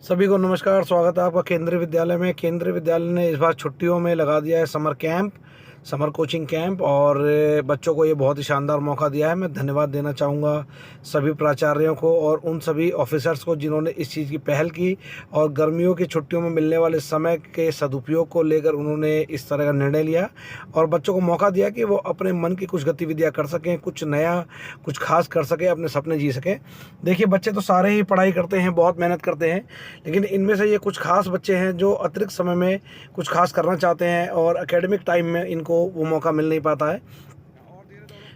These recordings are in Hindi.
सभी को नमस्कार। स्वागत है आपका केंद्रीय विद्यालय में। केंद्रीय विद्यालय ने इस बार छुट्टियों में लगा दिया है summer camp, summer coaching camp, और बच्चों को ये बहुत ही शानदार मौका दिया है। मैं धन्यवाद देना चाहूँगा सभी प्राचार्यों को और उन सभी ऑफिसर्स को जिन्होंने इस चीज़ की पहल की और गर्मियों की छुट्टियों में मिलने वाले समय के सदुपयोग को लेकर उन्होंने इस तरह का निर्णय लिया और बच्चों को मौका दिया कि वो अपने मन की कुछ गतिविधियाँ कर सकें, कुछ नया, कुछ खास कर सकें, अपने सपने जी सकें। देखिए, बच्चे तो सारे ही पढ़ाई करते हैं, बहुत मेहनत करते हैं, लेकिन इनमें से ये कुछ खास बच्चे हैं जो अतिरिक्त समय में कुछ खास करना चाहते हैं और एकेडमिक टाइम में इनको वो मौका मिल नहीं पाता है।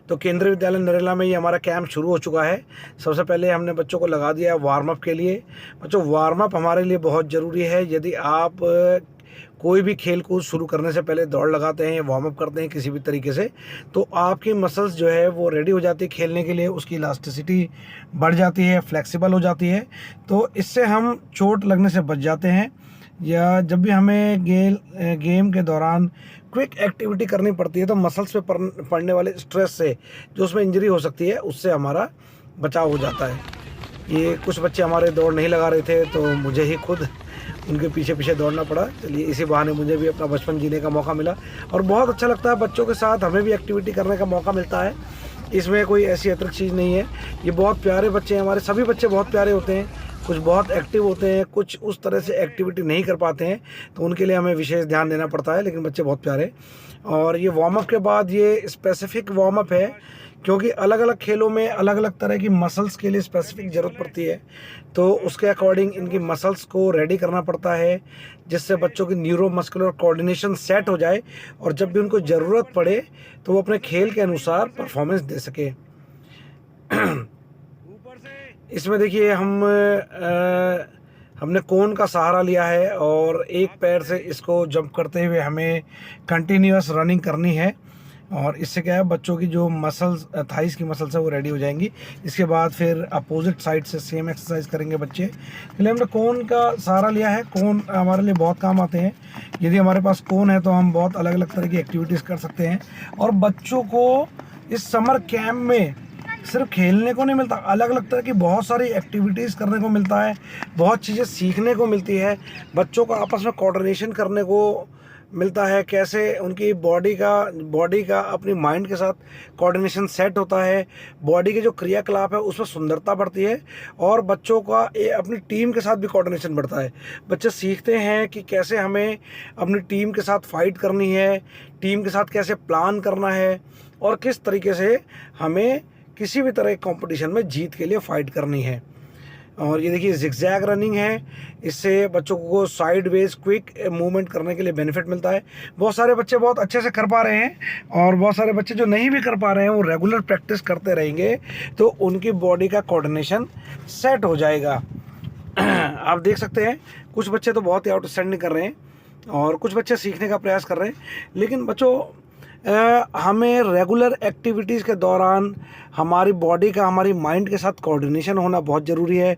तो केंद्रीय विद्यालय नरेला में ये हमारा कैंप शुरू हो चुका है। सबसे पहले हमने बच्चों को लगा दिया है वार्म अप के लिए। बच्चों, वार्म अप हमारे लिए बहुत ज़रूरी है। यदि आप कोई भी खेल कूद शुरू करने से पहले दौड़ लगाते हैं या वार्म अप करते हैं किसी भी तरीके से, तो आपकी मसल्स जो है वो रेडी हो जाती है खेलने के लिए, उसकी इलास्टिसिटी बढ़ जाती है, फ्लेक्सिबल हो जाती है। तो इससे हम चोट लगने से बच जाते हैं। या जब भी हमें गेम के दौरान क्विक एक्टिविटी करनी पड़ती है तो मसल्स पे पड़ने वाले स्ट्रेस से जो उसमें इंजरी हो सकती है उससे हमारा बचाव हो जाता है। ये कुछ बच्चे हमारे दौड़ नहीं लगा रहे थे तो मुझे ही खुद उनके पीछे पीछे दौड़ना पड़ा। चलिए, इसी बहाने मुझे भी अपना बचपन जीने का मौका मिला और बहुत अच्छा लगता है। बच्चों के साथ हमें भी एक्टिविटी करने का मौका मिलता है। इसमें कोई ऐसी अतिरिक्त चीज़ नहीं है। ये बहुत प्यारे बच्चे हैं हमारे, सभी बच्चे बहुत प्यारे होते हैं। कुछ बहुत एक्टिव होते हैं, कुछ उस तरह से एक्टिविटी नहीं कर पाते हैं, तो उनके लिए हमें विशेष ध्यान देना पड़ता है, लेकिन बच्चे बहुत प्यारे। और ये वार्म अप के बाद ये स्पेसिफिक वार्म अप है, क्योंकि अलग अलग खेलों में अलग अलग तरह की मसल्स के लिए स्पेसिफिक ज़रूरत पड़ती है, तो उसके अकॉर्डिंग इनकी मसल्स को रेडी करना पड़ता है, जिससे बच्चों की न्यूरो मस्कुलर कोऑर्डिनेशन सेट हो जाए और जब भी उनको ज़रूरत पड़े तो वो अपने खेल के अनुसार परफॉर्मेंस दे सके। इसमें देखिए, हमने कोन का सहारा लिया है और एक पैर से इसको जंप करते हुए हमें कंटिन्यूअस रनिंग करनी है। और इससे क्या है, बच्चों की जो मसल्स, थाइस की मसल्स है वो रेडी हो जाएंगी। इसके बाद फिर अपोजिट साइड से सेम एक्सरसाइज करेंगे बच्चे। इसलिए हमने कोन का सहारा लिया है। कोन हमारे लिए बहुत काम आते हैं। यदि हमारे पास कोन है तो हम बहुत अलग अलग तरह की एक्टिविटीज़ कर सकते हैं। और बच्चों को इस समर कैंप में सिर्फ खेलने को नहीं मिलता, अलग अलग तरह की बहुत सारी एक्टिविटीज़ करने को मिलता है, बहुत चीज़ें सीखने को मिलती है। बच्चों को आपस में कोऑर्डिनेशन करने को मिलता है, कैसे उनकी बॉडी का अपनी माइंड के साथ कोऑर्डिनेशन सेट होता है, बॉडी के जो क्रियाकलाप है उसमें सुंदरता बढ़ती है और बच्चों का अपनी टीम के साथ भी कोऑर्डिनेशन बढ़ता है। बच्चे सीखते हैं कि कैसे हमें अपनी टीम के साथ फाइट करनी है, टीम के साथ कैसे प्लान करना है और किस तरीके से हमें किसी भी तरह के कंपटीशन में जीत के लिए फाइट करनी है। और ये देखिए, जिगजैग रनिंग है। इससे बच्चों को साइड वेज क्विक मूवमेंट करने के लिए बेनिफिट मिलता है। बहुत सारे बच्चे बहुत अच्छे से कर पा रहे हैं और बहुत सारे बच्चे जो नहीं भी कर पा रहे हैं वो रेगुलर प्रैक्टिस करते रहेंगे तो उनकी बॉडी का कोऑर्डिनेशन सेट हो जाएगा। आप देख सकते हैं, कुछ बच्चे तो बहुत ही आउटस्टैंडिंग कर रहे हैं और कुछ बच्चे सीखने का प्रयास कर रहे हैं। लेकिन बच्चों, हमें रेगुलर एक्टिविटीज़ के दौरान हमारी बॉडी का हमारी माइंड के साथ कोऑर्डिनेशन होना बहुत ज़रूरी है।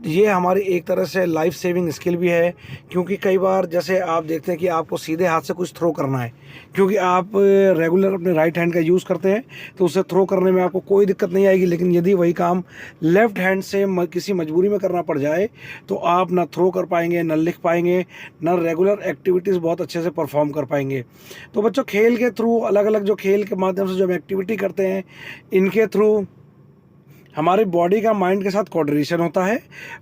ये हमारी एक तरह से लाइफ सेविंग स्किल भी है, क्योंकि कई बार जैसे आप देखते हैं कि आपको सीधे हाथ से कुछ थ्रो करना है, क्योंकि आप रेगुलर अपने राइट हैंड का यूज़ करते हैं तो उसे थ्रो करने में आपको कोई दिक्कत नहीं आएगी। लेकिन यदि वही काम लेफ़्ट हैंड से किसी मजबूरी में करना पड़ जाए तो आप ना थ्रो कर पाएंगे, ना लिख पाएंगे, ना रेगुलर एक्टिविटीज़ बहुत अच्छे से परफॉर्म कर पाएंगे। तो बच्चों, खेल के थ्रू, अलग अलग जो खेल के माध्यम से जो हम एक्टिविटी करते हैं, इनके थ्रू हमारी बॉडी का माइंड के साथ कोऑर्डिनेशन होता है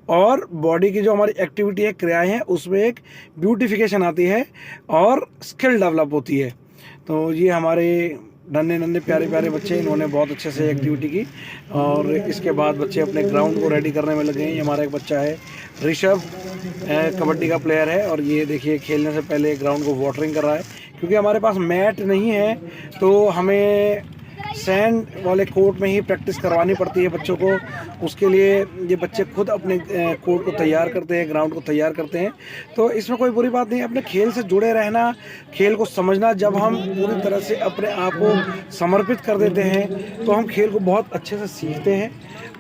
और बॉडी की जो हमारी एक्टिविटी है, क्रियाएं हैं, उसमें एक ब्यूटिफिकेशन आती है और स्किल डेवलप होती है। तो ये हमारे नन्हे नन्हे प्यारे प्यारे बच्चे, इन्होंने बहुत अच्छे से एक्टिविटी की और इसके बाद बच्चे अपने ग्राउंड को रेडी करने में लगे हैं। ये हमारा एक बच्चा है ऋषभ, कबड्डी का प्लेयर है और ये देखिए, खेलने से पहले ग्राउंड को वाटरिंग कर रहा है। क्योंकि हमारे पास मैट नहीं है तो हमें सैंड वाले कोर्ट में ही प्रैक्टिस करवानी पड़ती है बच्चों को। उसके लिए ये बच्चे खुद अपने कोर्ट को तैयार करते हैं, ग्राउंड को तैयार करते हैं। तो इसमें कोई बुरी बात नहीं है, अपने खेल से जुड़े रहना, खेल को समझना। जब हम पूरी तरह से अपने आप को समर्पित कर देते हैं तो हम खेल को बहुत अच्छे से सीखते हैं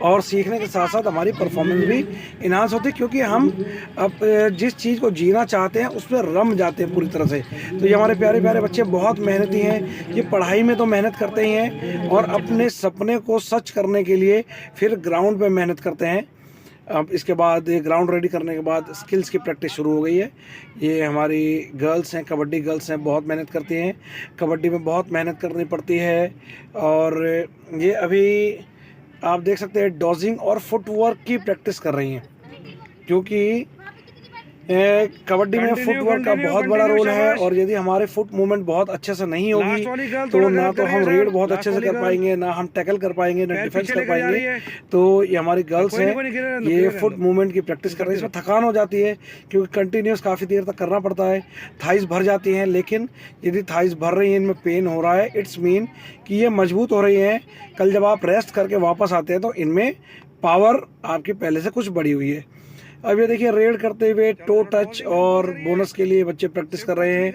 और सीखने के साथ साथ हमारी परफॉर्मेंस भी इन्हांस होती है, क्योंकि हम अब जिस चीज़ को जीना चाहते हैं उसमें रम जाते हैं पूरी तरह से। तो ये हमारे प्यारे प्यारे बच्चे बहुत मेहनती हैं। ये पढ़ाई में तो मेहनत करते ही हैं और अपने सपने को सच करने के लिए फिर ग्राउंड पे मेहनत करते हैं। अब इसके बाद ग्राउंड रेडी करने के बाद स्किल्स की प्रैक्टिस शुरू हो गई है। ये हमारी गर्ल्स हैं, कबड्डी गर्ल्स हैं, बहुत मेहनत करती हैं। कबड्डी में बहुत मेहनत करनी पड़ती है। और ये अभी आप देख सकते हैं डॉजिंग और फुटवर्क की प्रैक्टिस कर रही हैं, क्योंकि कबड्डी में फुटवर्क का बहुत बड़ा रोल है। और यदि हमारे फुट मूवमेंट बहुत अच्छे से नहीं होगी तो ना तो हम रेड बहुत अच्छे से कर पाएंगे, ना हम टैकल कर पाएंगे, ना डिफेंस कर पाएंगे। तो ये हमारी गर्ल्स हैं, ये फुट मूवमेंट की प्रैक्टिस कर रही है। इसमें थकान हो जाती है क्योंकि कंटिन्यूस काफ़ी देर तक करना पड़ता है। थाइस भर जाती हैं, लेकिन यदि थाइस भर रही हैं, इनमें पेन हो रहा है, इट्स मीन कि ये मजबूत हो रही हैं। कल जब आप रेस्ट करके वापस आते हैं तो इनमें पावर आपकी पहले से कुछ बढ़ी हुई है। अब ये देखिए रेड करते हुए टो टच और बोनस के लिए बच्चे प्रैक्टिस कर रहे हैं।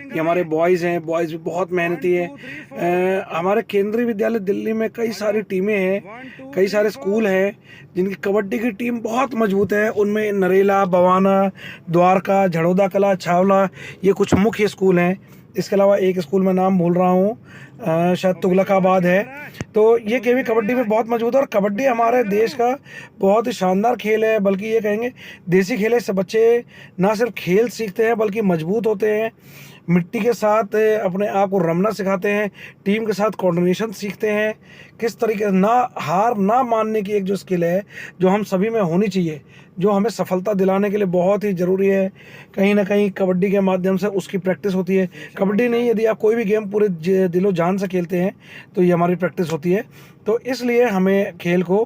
ये हमारे बॉयज़ हैं, बॉयज़ भी बहुत मेहनती हैं। हमारे केंद्रीय विद्यालय दिल्ली में कई सारी टीमें हैं, कई सारे स्कूल हैं जिनकी कबड्डी की टीम बहुत मजबूत है। उनमें नरेला, बवाना, द्वारका, झड़ौदा कला, छावला, ये कुछ मुख्य स्कूल हैं। इसके अलावा एक स्कूल में नाम भूल रहा हूँ, शायद तुगलकाबाद है। तो ये केवी कबड्डी में बहुत मजबूत है। और कबड्डी हमारे देश का बहुत ही शानदार खेल है, बल्कि ये कहेंगे देसी खेल है। इससे बच्चे ना सिर्फ खेल सीखते हैं बल्कि मजबूत होते हैं, मिट्टी के साथ अपने आप को रमना सिखाते हैं, टीम के साथ कोऑर्डिनेशन सीखते हैं, किस तरीके ना हार ना मानने की एक जो स्किल है जो हम सभी में होनी चाहिए, जो हमें सफलता दिलाने के लिए बहुत ही ज़रूरी है। कहीं ना कहीं कबड्डी के माध्यम से उसकी प्रैक्टिस होती है। कबड्डी नहीं, यदि आप कोई भी गेम पूरे दिलो जान से खेलते हैं तो ये हमारी प्रैक्टिस होती है। तो इसलिए हमें खेल को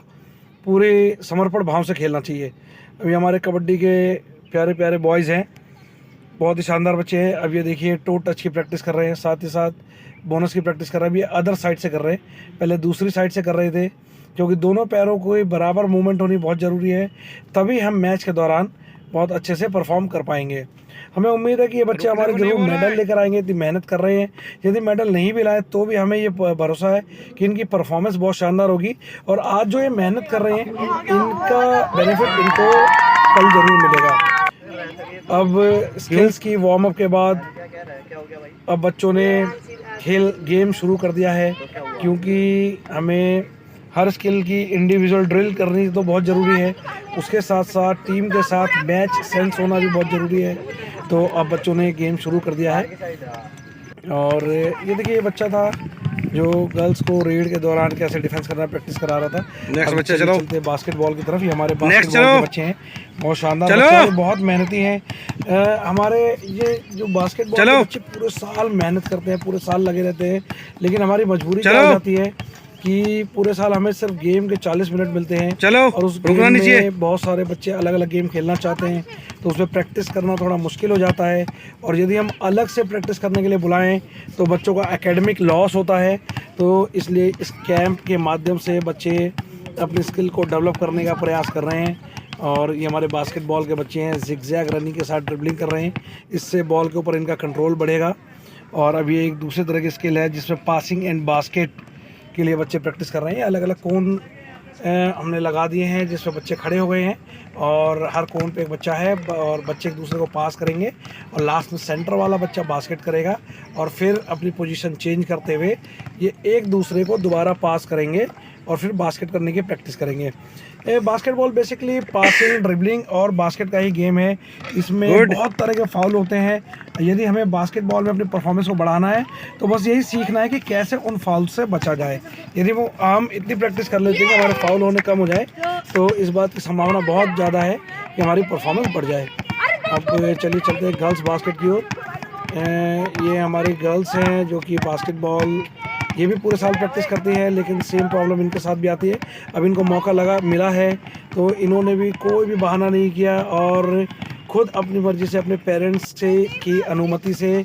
पूरे समर्पण भाव से खेलना चाहिए। अभी हमारे कबड्डी के प्यारे प्यारे बॉयज़ हैं, बहुत ही शानदार बच्चे हैं। अब ये देखिए टो टच की प्रैक्टिस कर रहे हैं, साथ ही साथ बोनस की प्रैक्टिस कर रहे हैं। अभी अदर साइड से कर रहे हैं, पहले दूसरी साइड से कर रहे थे, क्योंकि दोनों पैरों को बराबर मूवमेंट होनी बहुत ज़रूरी है, तभी हम मैच के दौरान बहुत अच्छे से परफॉर्म कर पाएंगे। हमें उम्मीद है कि ये बच्चे हमारे जरूर मेडल लेकर आएंगे, इतनी मेहनत कर रहे हैं। यदि मेडल नहीं भी लाए तो भी हमें ये भरोसा है कि इनकी परफॉर्मेंस बहुत शानदार होगी। और आज जो ये मेहनत कर रहे हैं इनका बेनिफिट इनको कल ज़रूर मिलेगा। अब स्किल्स की वार्म अप के बाद अब बच्चों ने गेम शुरू कर दिया है, क्योंकि हमें हर स्किल की इंडिविजुअल ड्रिल करनी तो बहुत ज़रूरी है, उसके साथ साथ टीम के साथ मैच सेंस होना भी बहुत ज़रूरी है। तो अब बच्चों ने गेम शुरू कर दिया है। और ये देखिए ये बच्चा था जो गर्ल्स को रेड के दौरान कैसे डिफेंस करना प्रैक्टिस करा रहा था। नेक्स्ट बच्चे चलो चलते बास्केटबॉल की तरफ। ये हमारे बास्केटबॉल के बच्चे हैं, बहुत शानदार बच्चे हैं, बहुत मेहनती हैं। हमारे ये जो बास्केटबॉल के बच्चे पूरे साल मेहनत करते हैं, पूरे साल लगे रहते हैं, लेकिन हमारी मजबूरी क्या हो जाती है कि पूरे साल हमें सिर्फ गेम के 40 मिनट मिलते हैं। चलो और उस गेम में बहुत सारे बच्चे अलग अलग गेम खेलना चाहते हैं, तो उसमें प्रैक्टिस करना थोड़ा मुश्किल हो जाता है। और यदि हम अलग से प्रैक्टिस करने के लिए बुलाएं तो बच्चों का एकेडमिक लॉस होता है। तो इसलिए इस कैंप के माध्यम से बच्चे अपनी स्किल को डेवलप करने का प्रयास कर रहे हैं। और ये हमारे बास्केटबॉल के बच्चे हैं, जिगजैग रनिंग के साथ ड्रिबलिंग कर रहे हैं, इससे बॉल के ऊपर इनका कंट्रोल बढ़ेगा। और अब ये एक दूसरे तरह की स्किल है जिसमें पासिंग एंड बास्केट के लिए बच्चे प्रैक्टिस कर रहे हैं। अलग अलग कोन हमने लगा दिए हैं जिसमें बच्चे खड़े हो गए हैं, और हर कोन पे एक बच्चा है और बच्चे एक दूसरे को पास करेंगे, और लास्ट में सेंटर वाला बच्चा बास्केट करेगा, और फिर अपनी पोजीशन चेंज करते हुए ये एक दूसरे को दोबारा पास करेंगे और फिर बास्केट करने की प्रैक्टिस करेंगे। बास्केटबॉल बेसिकली पासिंग, ड्रिबलिंग और बास्केट का ही गेम है। इसमें बहुत तरह के फाउल होते हैं। यदि हमें बास्केटबॉल में अपनी परफॉर्मेंस को बढ़ाना है तो बस यही सीखना है कि कैसे उन फाउल से बचा जाए। यदि वो हम इतनी प्रैक्टिस कर लेते हैं कि हमारे फाउल होने कम हो जाए तो इस बात की संभावना बहुत ज़्यादा है कि हमारी परफॉर्मेंस बढ़ जाए। अब चलिए चलते हैं गर्ल्स बास्केट की ओर। ये हमारी गर्ल्स हैं जो कि बास्केटबॉल ये भी पूरे साल प्रैक्टिस करती है, लेकिन सेम प्रॉब्लम इनके साथ भी आती है। अब इनको मौका मिला है तो इन्होंने भी कोई भी बहाना नहीं किया और खुद अपनी मर्ज़ी से अपने पेरेंट्स से की अनुमति से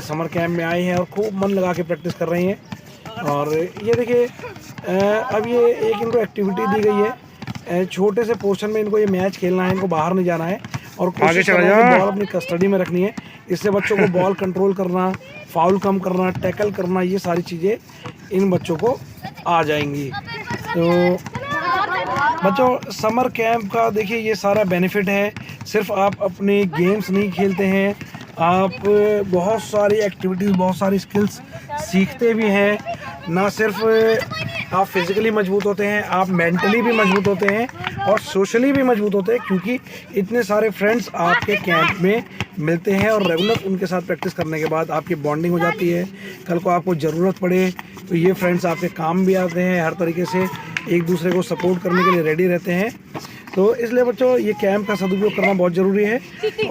समर कैंप में आए हैं और खूब मन लगा के प्रैक्टिस कर रही हैं। और ये देखिए अब ये एक इनको एक्टिविटी दी गई है, छोटे से पोर्शन में इनको ये मैच खेलना है, इनको बाहर नहीं जाना है और कोशिश करना है बॉल अपनी कस्टडी में रखनी है। इससे बच्चों को बॉल कंट्रोल करना, फाउल कम करना, टैकल करना, ये सारी चीज़ें इन बच्चों को आ जाएंगी। तो बच्चों समर कैंप का देखिए ये सारा बेनिफिट है। सिर्फ आप अपने गेम्स नहीं खेलते हैं, आप बहुत सारी एक्टिविटीज़, बहुत सारी स्किल्स सीखते भी हैं। ना सिर्फ आप फिजिकली मजबूत होते हैं, आप मेंटली भी मजबूत होते हैं और सोशली भी मजबूत होते हैं, क्योंकि इतने सारे फ्रेंड्स आपके कैंप में मिलते हैं और रेगुलर उनके साथ प्रैक्टिस करने के बाद आपकी बॉन्डिंग हो जाती है। कल को आपको ज़रूरत पड़े तो ये फ्रेंड्स आपके काम भी आते हैं, हर तरीके से एक दूसरे को सपोर्ट करने के लिए रेडी रहते हैं। तो इसलिए बच्चों ये कैंप का सदुपयोग करना बहुत जरूरी है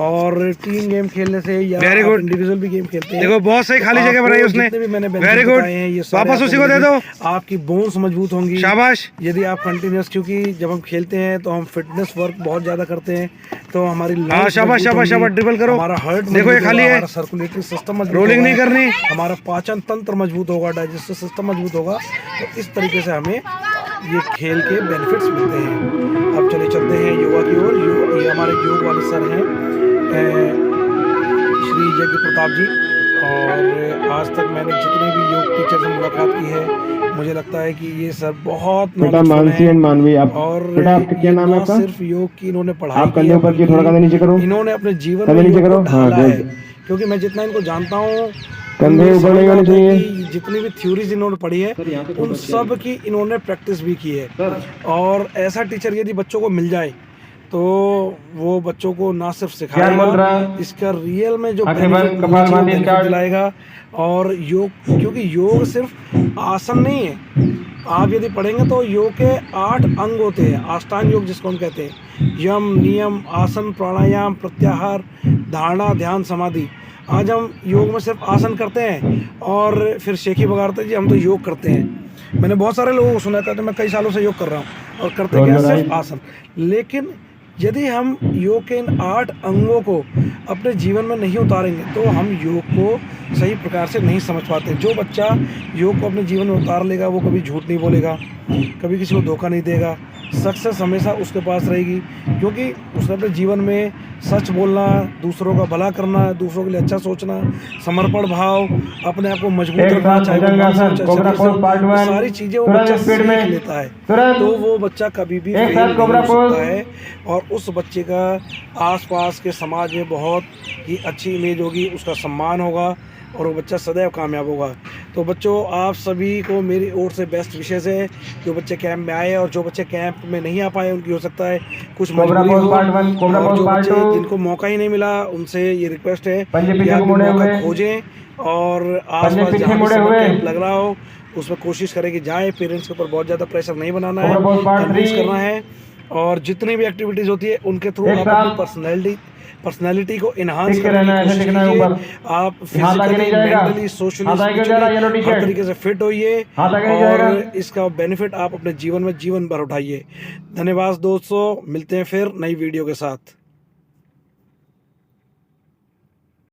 और टीम गेम खेलने से या इंडिविजुअल भी गेम खेलते हैं। देखो बहुत सही खाली जगह बनाई उसने, वेरी गुड, वापस उसी को दे दो। आपकी बोन्स मजबूत होंगी, शाबाश। यदि आप कंटिन्यूस, क्योंकि जब हम खेलते हैं तो हम फिटनेस वर्क बहुत ज्यादा करते हैं, तो हमारी शाबाश शाबाश शाबाश, ड्रिबल करो। हमारा हार्ट देखो ये खाली है, सर्कुलेटरी सिस्टम मजबूत, रोलिंग नहीं करनी, हमारा पाचन तंत्र मजबूत होगा, डाइजेस्टिव सिस्टम मजबूत होगा। तो इस तरीके से हमें ये खेल के बेनिफिट्स मिलते हैं। अब चले चलते हैं योगा की ओर। ये हमारे योग वाले सर हैं श्री यज्ञ प्रताप जी, और आज तक मैंने जितने भी योग टीचर से मुलाकात की है, मुझे लगता है कि ये सर बहुत मानवी आप, और क्या नाम है आपका? सिर्फ योग की इन्होंने पढ़ाई आप कंधे ऊपर की, थोड़ा नीचे करो। इन्होंने अपने जीवन में योग को ढाला है, क्योंकि मैं जितना इनको जानता हूँ, कंधे ऊपर नहीं होने चाहिए। जितनी भी थ्योरीज इन्होंने पढ़ी है उन सब की इन्होंने प्रैक्टिस भी की है। और ऐसा टीचर यदि बच्चों को मिल जाए तो वो बच्चों को ना सिर्फ सिखाएगा, इसका रियल में जो बेनिफिट दिलाएगा। और योग, क्योंकि योग सिर्फ आसन नहीं है, आप यदि पढ़ेंगे तो योग के 8 अंग होते हैं, अष्टांग योग जिसको हम कहते हैं, यम, नियम, आसन, प्राणायाम, प्रत्याहार, धारणा, ध्यान, समाधि। आज हम योग में सिर्फ आसन करते हैं और फिर शेखी बगाड़ते हैं जी हम तो योग करते हैं। मैंने बहुत सारे लोगों को सुना था, तो मैं कई सालों से योग कर रहा हूँ और करते क्या सिर्फ आसन। लेकिन यदि हम योग के इन 8 अंगों को अपने जीवन में नहीं उतारेंगे तो हम योग को सही प्रकार से नहीं समझ पाते। जो बच्चा योग को अपने जीवन में उतार लेगा वो कभी झूठ नहीं बोलेगा, कभी किसी को धोखा नहीं देगा, सक्सेस हमेशा उसके पास रहेगी, क्योंकि उसने अपने जीवन में सच बोलना, दूसरों का भला करना, दूसरों के लिए अच्छा सोचना, समर्पण भाव, अपने आप को मजबूत रखना, चाहे सारी चीजें वो बच्चा सीख लेता है, तो वो बच्चा कभी भी फेल नहीं हो सकता है और उस बच्चे का आसपास के समाज में बहुत ही अच्छी इमेज होगी, उसका सम्मान होगा और वो बच्चा सदैव कामयाब होगा। तो बच्चों आप सभी को मेरी ओर से बेस्ट विशेष है, जो बच्चे कैंप में आए और जो बच्चे कैंप में नहीं आ पाए उनकी हो सकता है कुछ मजबूरी हो, और जो बच्चे जिनको मौका ही नहीं मिला उनसे ये रिक्वेस्ट है कि आप मौका खोजें और आसपास जहाँ भी कैंप लग रहा हो उसमें कोशिश करें कि जाए। पेरेंट्स के ऊपर बहुत ज़्यादा प्रेशर नहीं बनाना है, कन्विंस करना है, और जितनी भी एक्टिविटीज़ होती है उनके थ्रू आप अपनी पर्सनैलिटी को इन्हांस करने की कोशिश कीजिए। आप फिजिकली, मेंटली, सोशली, हर तरीके से फिट होइए और इसका बेनिफिट आप अपने जीवन में जीवन भर उठाइए। धन्यवाद दोस्तों, मिलते हैं फिर नई वीडियो के साथ।